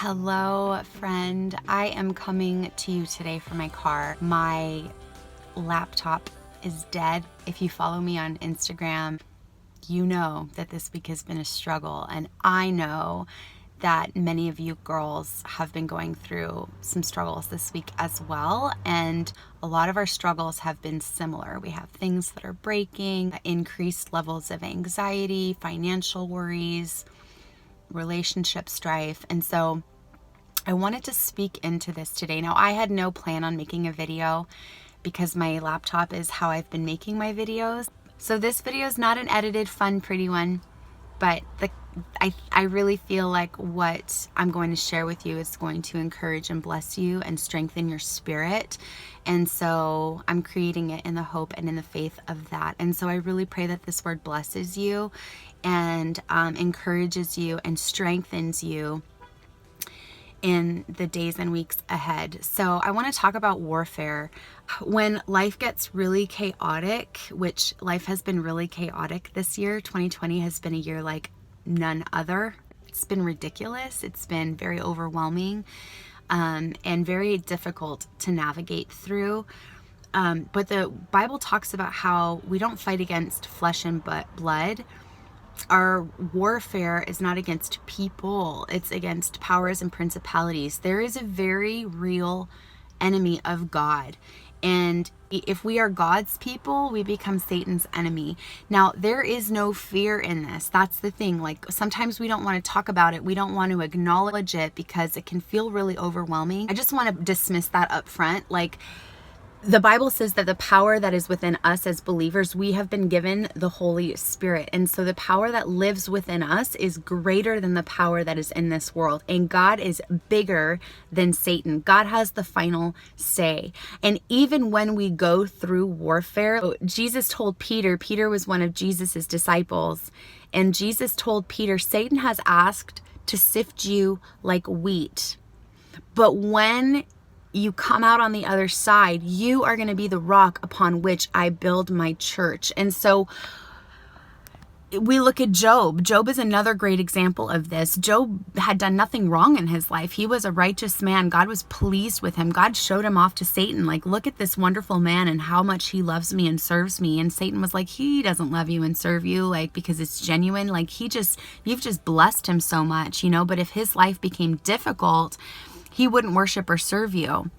Hello, friend. I am coming to you today from my car. My laptop is dead. If you follow me on Instagram, you know that this week has been a struggle, and I know that many of you girls have been going through some struggles this week as well, and a lot of our struggles have been similar. We have things that are breaking, increased levels of anxiety, financial worries, relationship strife. And so I wanted to speak into this today. Now, I had no plan on making a video because my laptop is how I've been making my videos. So this video is not an edited, fun, pretty one, but I really feel like what I'm going to share with you is going to encourage and bless you and strengthen your spirit. And so I'm creating it in the hope and in the faith of that. And so I really pray that this word blesses you and encourages you and strengthens you in the days and weeks ahead. So I want to talk about warfare. When life gets really chaotic, which life has been really chaotic this year, 2020 has been a year like none other. It's been ridiculous. It's been very overwhelming and very difficult to navigate through. But the Bible talks about how we don't fight against flesh and blood. Our warfare is not against people, it's against powers and principalities. There is a very real enemy of God. And if we are God's people, we become Satan's enemy. Now, there is no fear in this. That's the thing. Like, sometimes we don't want to talk about it. We don't want to acknowledge it because it can feel really overwhelming. I just want to dismiss that up front. Like, the Bible says that the power that is within us as believers, we have been given the Holy Spirit. And so the power that lives within us is greater than the power that is in this world. And God is bigger than Satan. God has the final say. And even when we go through warfare, Jesus told Peter was one of Jesus's disciples. And Jesus told Peter, Satan has asked to sift you like wheat. But when you come out on the other side, you are going to be the rock upon which I build my church. And so we look at Job. Job is another great example of this. Job had done nothing wrong in his life. He was a righteous man. God was pleased with him. God showed him off to Satan. Like, look at this wonderful man and how much he loves me and serves me. And Satan was like, he doesn't love you and serve you, like, because it's genuine. Like, you've just blessed him so much, but if his life became difficult, he wouldn't worship or serve you.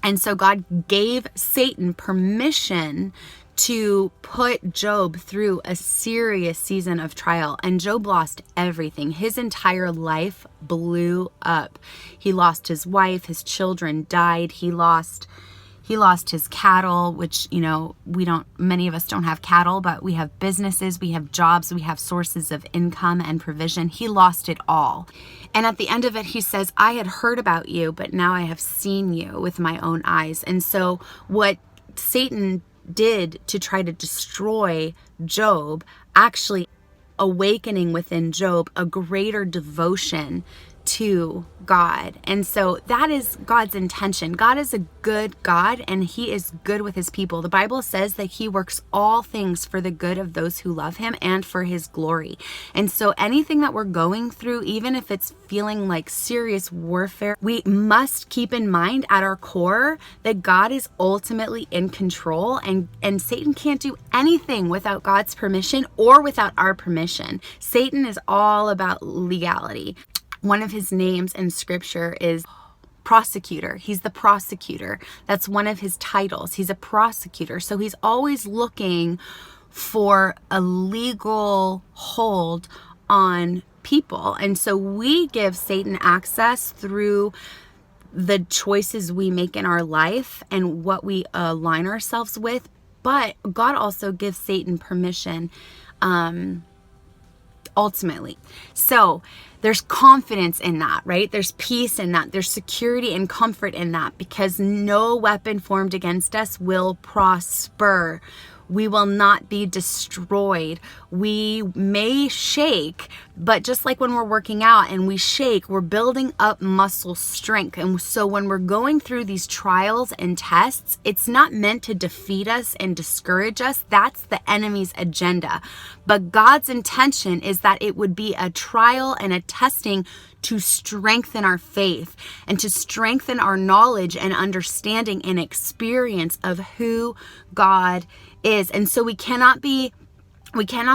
And so God gave Satan permission to put Job through a serious season of trial. And Job lost everything. His entire life blew up. He lost his wife, his children died. He lost his cattle, which, many of us don't have cattle, but we have businesses, we have jobs, we have sources of income and provision. He lost it all. And at the end of it, he says, I had heard about you, but now I have seen you with my own eyes. And so what Satan did to try to destroy Job, actually awakening within Job a greater devotion to God. And so that is God's intention. God is a good God, and he is good with his people. The Bible says that he works all things for the good of those who love him and for his glory. And so anything that we're going through, even if it's feeling like serious warfare, we must keep in mind at our core that God is ultimately in control, and Satan can't do anything without God's permission or without our permission. Satan is all about legality. One of his names in scripture is prosecutor. He's the prosecutor. That's one of his titles. He's a prosecutor. So he's always looking for a legal hold on people. And so we give Satan access through the choices we make in our life and what we align ourselves with. But God also gives Satan permission ultimately. So there's confidence in that, right? There's peace in that. There's security and comfort in that, because no weapon formed against us will prosper. We will not be destroyed. We may shake, but just like when we're working out and we shake, we're building up muscle strength. And so when we're going through these trials and tests, it's not meant to defeat us and discourage us. That's the enemy's agenda. But God's intention is that it would be a trial and a testing to strengthen our faith and to strengthen our knowledge and understanding and experience of who God is. And so we cannot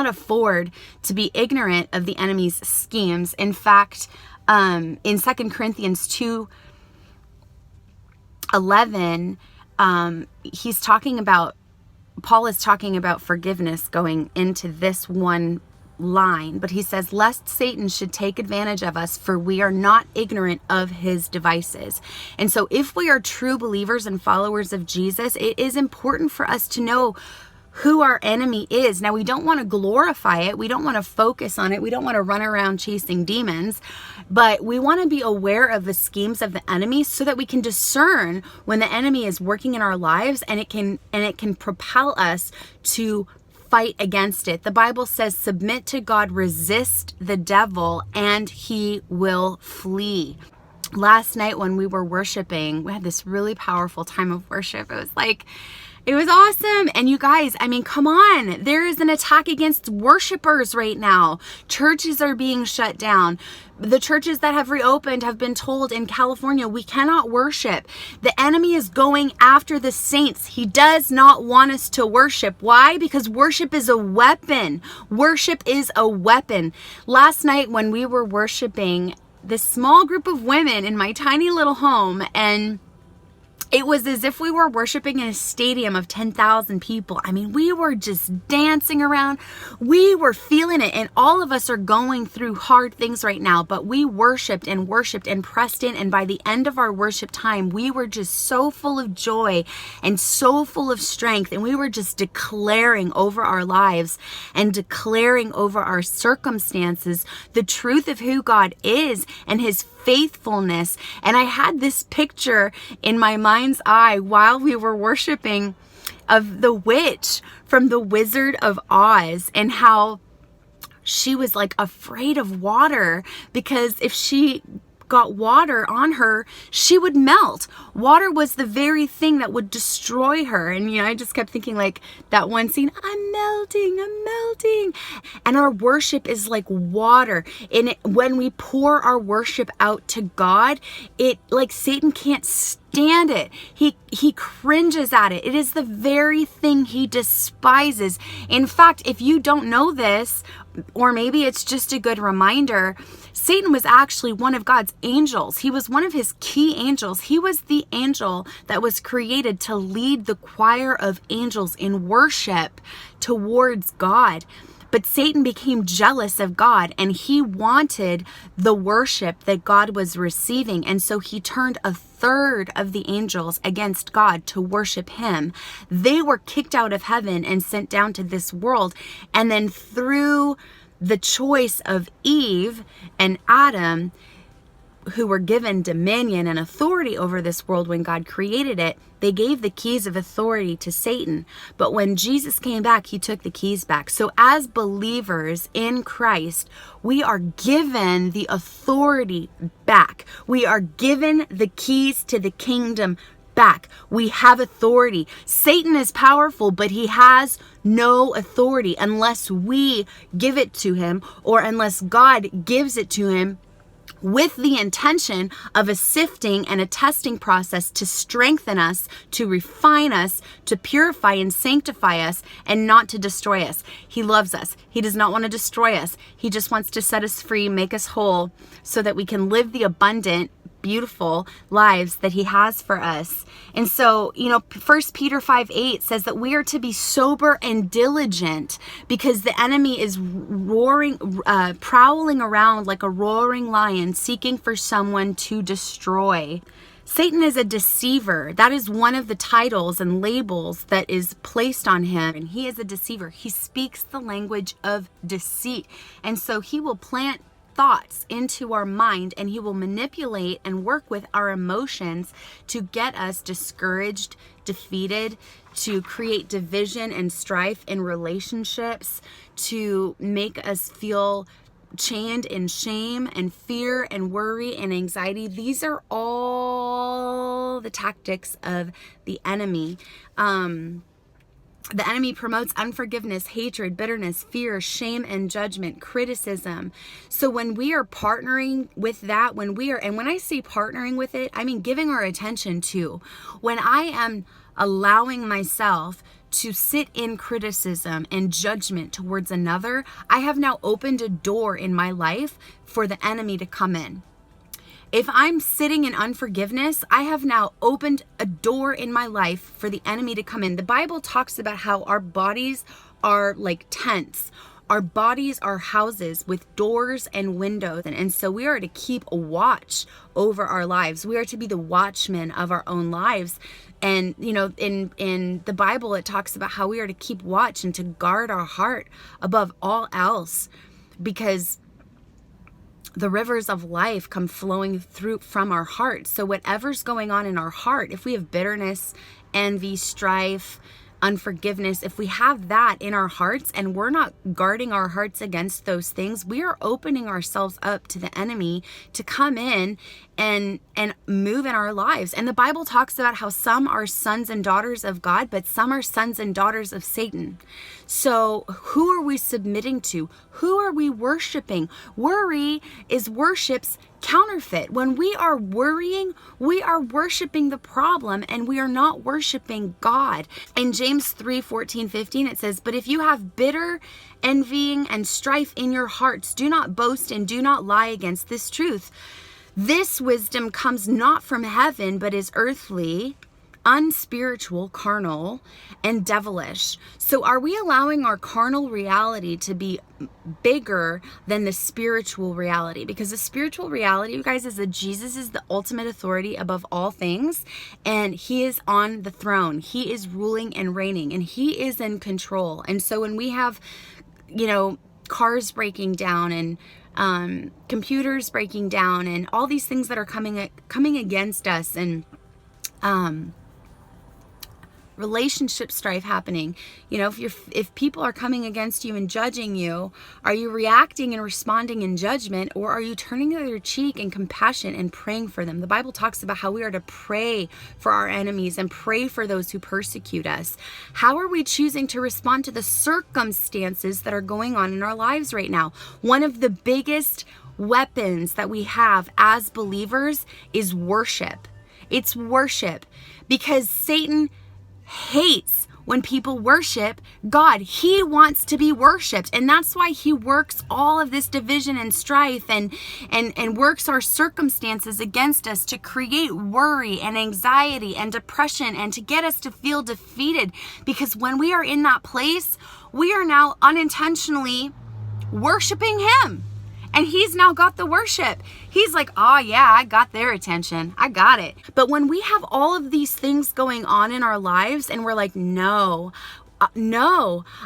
afford to be ignorant of the enemy's schemes. In fact, in 2 Corinthians 2:11, Paul is talking about forgiveness going into this one line, but he says, lest Satan should take advantage of us, for we are not ignorant of his devices. And so if we are true believers and followers of Jesus, it is important for us to know who our enemy is. Now, we don't want to glorify it. We don't want to focus on it. We don't want to run around chasing demons, but we want to be aware of the schemes of the enemy so that we can discern when the enemy is working in our lives, and it can propel us to fight against it. The Bible says, submit to God, resist the devil, and he will flee. Last night when we were worshiping, we had this really powerful time of worship. It was awesome. And you guys, I mean, come on. There is an attack against worshipers right now. Churches are being shut down. The churches that have reopened have been told in California, we cannot worship. The enemy is going after the saints. He does not want us to worship. Why? Because worship is a weapon. Worship is a weapon. Last night when we were worshiping, this small group of women in my tiny little home, and it was as if we were worshiping in a stadium of 10,000 people. I mean, we were just dancing around. We were feeling it. And all of us are going through hard things right now. But we worshiped and pressed in. And by the end of our worship time, we were just so full of joy and so full of strength. And we were just declaring over our lives and declaring over our circumstances the truth of who God is and his faithfulness. And I had this picture in my mind's eye while we were worshiping of the witch from The Wizard of Oz, and how she was like afraid of water because if she got water on her, she would melt. Water was the very thing that would destroy her. And I just kept thinking like that one scene, I'm melting. And our worship is like water. And when we pour our worship out to God, it like Satan can't stand it. He cringes at it. It is the very thing he despises. In fact, if you don't know this, or maybe it's just a good reminder, Satan was actually one of God's angels. He was one of his key angels. He was the angel that was created to lead the choir of angels in worship towards God. But Satan became jealous of God, and he wanted the worship that God was receiving. And so he turned a third of the angels against God to worship him. They were kicked out of heaven and sent down to this world. And then through the choice of Eve and Adam, who were given dominion and authority over this world when God created it, they gave the keys of authority to Satan. But when Jesus came back, he took the keys back. So as believers in Christ, we are given the authority back. We are given the keys to the kingdom back. We have authority. Satan is powerful, but he has no authority unless we give it to him, or unless God gives it to him with the intention of a sifting and a testing process to strengthen us, to refine us, to purify and sanctify us, and not to destroy us. He loves us. He does not want to destroy us. He just wants to set us free, make us whole, so that we can live the abundant, beautiful lives that he has for us. And so, 1 Peter 5:8 says that we are to be sober and diligent, because the enemy is prowling around like a roaring lion, seeking for someone to destroy. Satan is a deceiver. That is one of the titles and labels that is placed on him. And he is a deceiver. He speaks the language of deceit. And so he will plant thoughts into our mind, and he will manipulate and work with our emotions to get us discouraged, defeated, to create division and strife in relationships, to make us feel chained in shame and fear and worry and anxiety. These are all the tactics of the enemy. The enemy promotes unforgiveness, hatred, bitterness, fear, shame, and judgment, criticism. So when we are partnering with that, and when I say partnering with it, I mean giving our attention to, when I am allowing myself to sit in criticism and judgment towards another, I have now opened a door in my life for the enemy to come in. If I'm sitting in unforgiveness, I have now opened a door in my life for the enemy to come in. The Bible talks about how our bodies are like tents. Our bodies are houses with doors and windows. And so we are to keep a watch over our lives. We are to be the watchmen of our own lives. And, you know, in the Bible, it talks about how we are to keep watch and to guard our heart above all else, because the rivers of life come flowing through from our heart. So whatever's going on in our heart, if we have bitterness, envy, strife, unforgiveness, if we have that in our hearts and we're not guarding our hearts against those things, we are opening ourselves up to the enemy to come in and move in our lives. And the Bible talks about how some are sons and daughters of God, but some are sons and daughters of Satan. So who are we submitting to? Who are we worshiping? Worry is worship's counterfeit. When we are worrying, we are worshiping the problem and we are not worshiping God. In James 3:14-15, it says, "But if you have bitter envying and strife in your hearts, do not boast and do not lie against this truth. This wisdom comes not from heaven, but is earthly, unspiritual, carnal, and devilish." So are we allowing our carnal reality to be bigger than the spiritual reality? Because the spiritual reality, you guys, is that Jesus is the ultimate authority above all things, and he is on the throne. He is ruling and reigning, and he is in control. And so when we have, you know, cars breaking down and computers breaking down and all these things that are coming against us, and relationship strife happening, you know, if people are coming against you and judging you, are you reacting and responding in judgment, or are you turning the other cheek in compassion and praying for them? The Bible talks about how we are to pray for our enemies and pray for those who persecute us. How are we choosing to respond to the circumstances that are going on in our lives right now? One of the biggest weapons that we have as believers is worship. It's worship, because Satan hates when people worship God. He wants to be worshiped, and that's why he works all of this division and strife and works our circumstances against us to create worry and anxiety and depression and to get us to feel defeated. Because when we are in that place, we are now unintentionally worshiping him. And he's now got the worship. He's like, oh yeah, I got their attention. I got it. But when we have all of these things going on in our lives and we're like, no,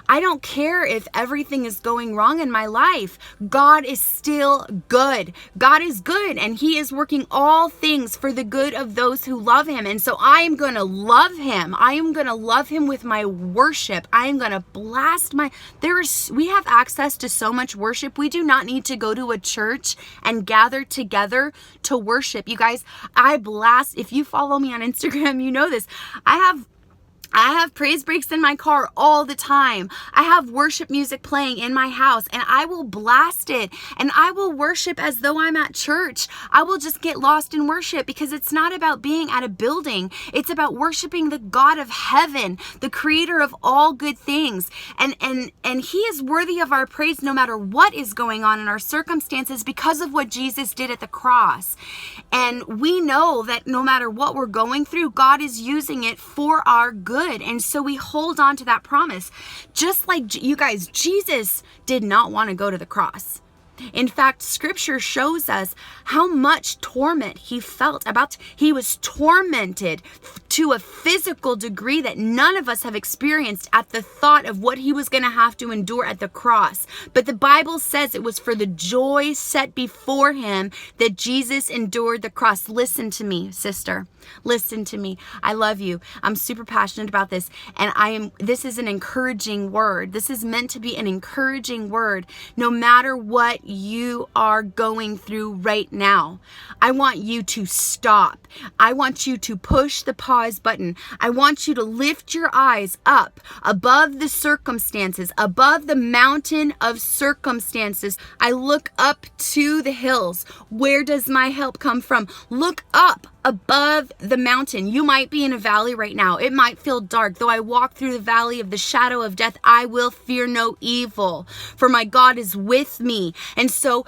I don't care if everything is going wrong in my life. God is still good. God is good, and he is working all things for the good of those who love him. And so I am going to love him. I am going to love him with my worship. I am going to blast we have access to so much worship. We do not need to go to a church and gather together to worship. You guys, if you follow me on Instagram, you know this. I have praise breaks in my car all the time. I have worship music playing in my house, and I will blast it, and I will worship as though I'm at church. I will just get lost in worship, because it's not about being at a building. It's about worshiping the God of heaven, the creator of all good things. And he is worthy of our praise no matter what is going on in our circumstances, because of what Jesus did at the cross. And we know that no matter what we're going through, God is using it for our good. And so we hold on to that promise. Just like, you guys, Jesus did not want to go to the cross. In fact, scripture shows us how much torment he felt. He was tormented to a physical degree that none of us have experienced at the thought of what he was going to have to endure at the cross. But the Bible says it was for the joy set before him that Jesus endured the cross. Listen to me, sister. Listen to me. I love you. I'm super passionate about this. And this is an encouraging word. This is meant to be an encouraging word. No matter what you are going through right now, I want you to stop. I want you to push the pause button. I want you to lift your eyes up above the circumstances, above the mountain of circumstances. I look up to the hills. Where does my help come from? Look up above the mountain. You might be in a valley right now. It might feel dark. Though I walk through the valley of the shadow of death, I will fear no evil, for my God is with me. And so,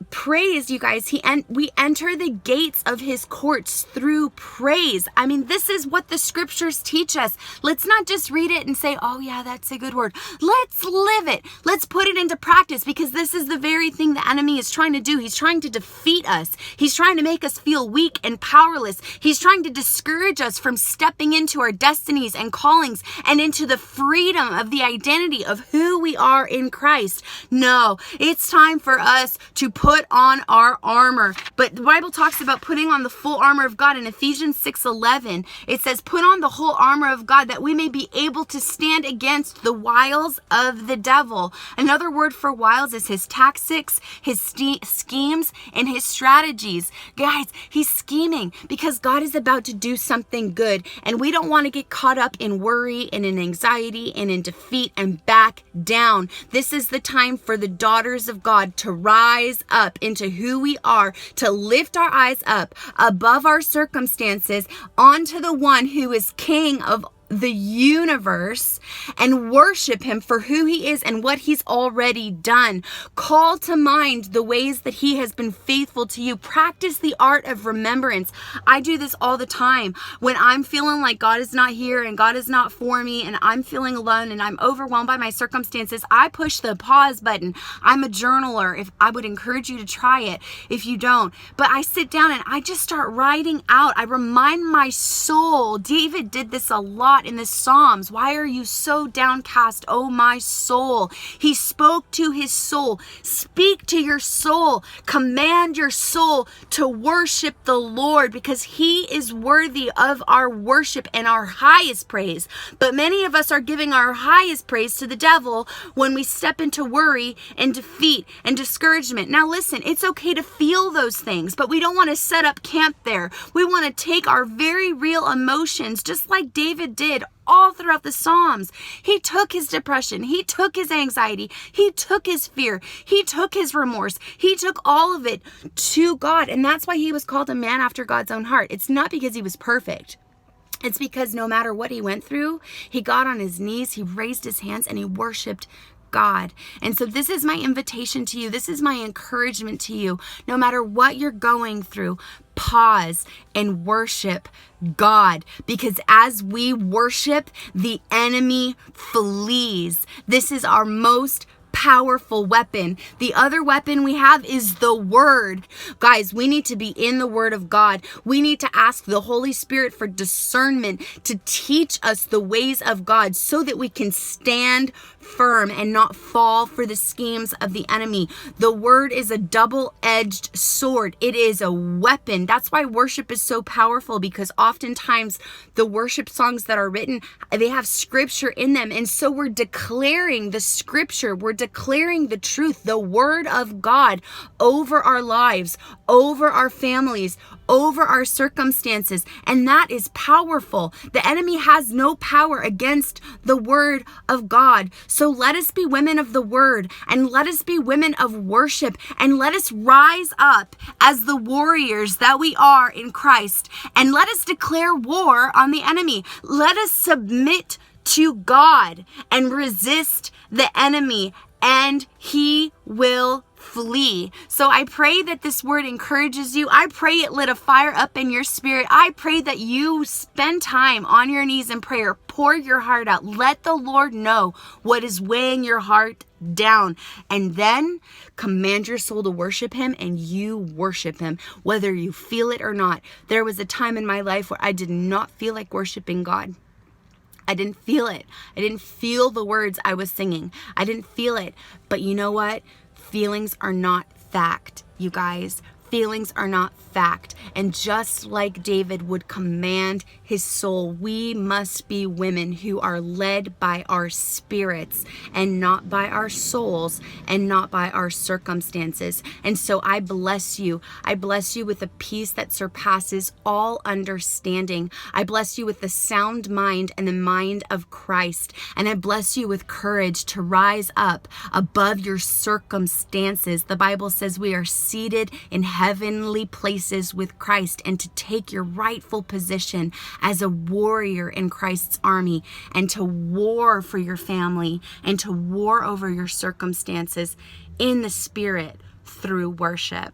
praise, you guys, we enter the gates of his courts through praise. I mean, this is what the scriptures teach us. Let's not just read it and say, oh yeah, that's a good word. Let's live it. Let's put it into practice, because this is the very thing the enemy is trying to do. He's trying to defeat us. He's trying to make us feel weak and powerless. He's trying to discourage us from stepping into our destinies and callings and into the freedom of the identity of who we are in Christ. No, it's time for us to put on our armor. But the Bible talks about putting on the full armor of God in Ephesians 6:11. It says, put on the whole armor of God that we may be able to stand against the wiles of the devil. Another word for wiles is his tactics, his schemes, and his strategies. Guys, he's scheming because God is about to do something good, and we don't want to get caught up in worry and in anxiety and in defeat and back down. This is the time for the daughters of God to rise up into who we are, to lift our eyes up above our circumstances onto the one who is King of the universe, and worship him for who he is and what he's already done. Call to mind the ways that he has been faithful to you. Practice the art of remembrance. I do this all the time. When I'm feeling like God is not here and God is not for me and I'm feeling alone and I'm overwhelmed by my circumstances, I push the pause button. I'm a journaler. If I would encourage you to try it if you don't. But I sit down and I just start writing out. I remind my soul. David did this a lot in the Psalms. Why are you so downcast, oh my soul? He spoke to his soul. Speak to your soul. Command your soul to worship the Lord, because he is worthy of our worship and our highest praise. But many of us are giving our highest praise to the devil when we step into worry and defeat and discouragement. Now listen, it's okay to feel those things, but we don't want to set up camp there. We want to take our very real emotions, just like David did all throughout the Psalms. He took his depression. He took his anxiety. He took his fear. He took his remorse. He took all of it to God. And that's why he was called a man after God's own heart. It's not because he was perfect. It's because no matter what he went through, he got on his knees, he raised his hands, and he worshiped God. And so this is my invitation to you. This is my encouragement to you. No matter what you're going through, pause and worship God, because as we worship, the enemy flees. This is our most powerful weapon. The other weapon we have is the word. Guys, we need to be in the word of God. We need to ask the Holy Spirit for discernment to teach us the ways of God so that we can stand firm and not fall for the schemes of the enemy. The word is a double-edged sword. It is a weapon. That's why worship is so powerful, because oftentimes the worship songs that are written, they have scripture in them. And so we're declaring the scripture. We're declaring the truth, the word of God over our lives, over our families, over our circumstances. And that is powerful. The enemy has no power against the word of God. So let us be women of the word, and let us be women of worship, and let us rise up as the warriors that we are in Christ, and let us declare war on the enemy. Let us submit to God and resist the enemy, and he will flee. So I pray that this word encourages you. I pray it lit a fire up in your spirit. I pray that you spend time on your knees in prayer. Pour your heart out. Let the Lord know what is weighing your heart down, and then command your soul to worship him, and you worship him whether you feel it or not. There was a time in my life where I did not feel like worshiping God. I didn't feel it. I didn't feel the words I was singing. I didn't feel it. But you know what? Feelings are not fact, you guys. Feelings are not fact. And just like David would command his soul, we must be women who are led by our spirits and not by our souls and not by our circumstances. And so I bless you. I bless you with a peace that surpasses all understanding. I bless you with the sound mind and the mind of Christ. And I bless you with courage to rise up above your circumstances. The Bible says we are seated in heavenly places with Christ, and to take your rightful position as a warrior in Christ's army, and to war for your family and to war over your circumstances in the Spirit through worship.